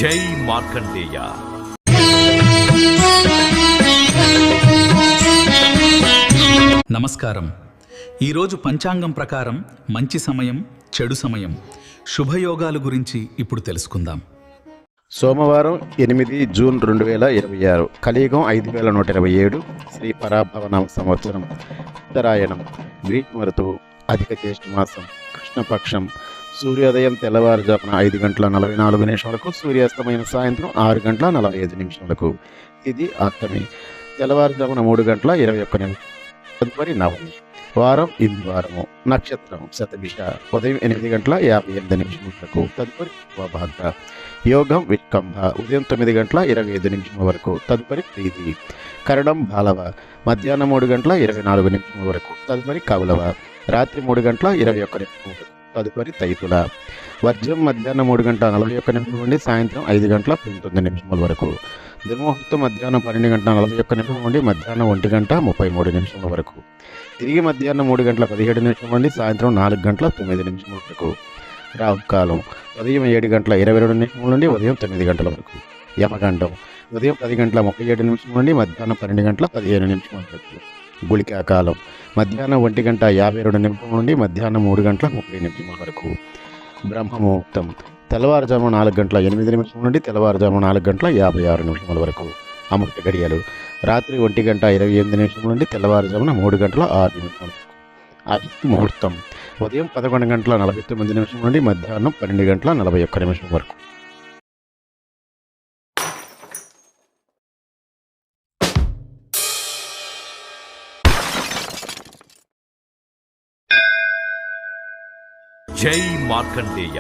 జై మార్కండేయ. నమస్కారం. ఈరోజు పంచాంగం ప్రకారం మంచి సమయం, చెడు సమయం, శుభయోగాలు గురించి ఇప్పుడు తెలుసుకుందాం. సోమవారం 8 జూన్ 2026, కలియుగం 5127, శ్రీ పరాభవనామ సంవత్సరం, ఉత్తరాయణం, గ్రీష్మ ఋతువు, అధిక జ్యేష్ఠ మాసం, కృష్ణపక్షం. సూర్యోదయం తెల్లవారుజామున 5:44 సూర్యాస్తమైన సాయంత్రం 6:45. ఇది అష్టమి, తెల్లవారుజామున 3:21. తదుపరి నవమి. వారం ఇది వారము. నక్షత్రం శతభిష, ఉదయం 8:58 తదుపరి భాద్ర. యోగం విష్కంభ, ఉదయం 9:25 వరకు తదుపరి ప్రీతి. కరణం బాలవ, మధ్యాహ్నం 3:24 వరకు తదుపరి కౌలవ. రాత్రి 3:21 తదుపరి తైతుల. వర్జం మధ్యాహ్నం 3:41 నుండి సాయంత్రం 5:19 వరకు. దుర్ముహూర్తం మధ్యాహ్నం 12:41 నుండి మధ్యాహ్నం 1:33 వరకు. తిరిగి మధ్యాహ్నం 3:17 నుండి సాయంత్రం 4:09 వరకు. రాహుకాలం ఉదయం 7:22 నుండి ఉదయం 9 వరకు. యమగండం ఉదయం 10:37 నుండి మధ్యాహ్నం 12:15 వరకు. గుళికాకాలం మధ్యాహ్నం 1:52 నుండి మధ్యాహ్నం 3:30 వరకు. బ్రహ్మముహూర్తం తెల్లవారుజామున 4:08 నుండి తెల్లవారుజామున 4:56 వరకు. అమృత గడియలు రాత్రి 1:28 నుండి తెల్లవారుజామున 3:06 వరకు. అభిజిత్ ముహూర్తం ఉదయం 11:49 నుండి మధ్యాహ్నం 12:41 వరకు. జై మార్కండేయ.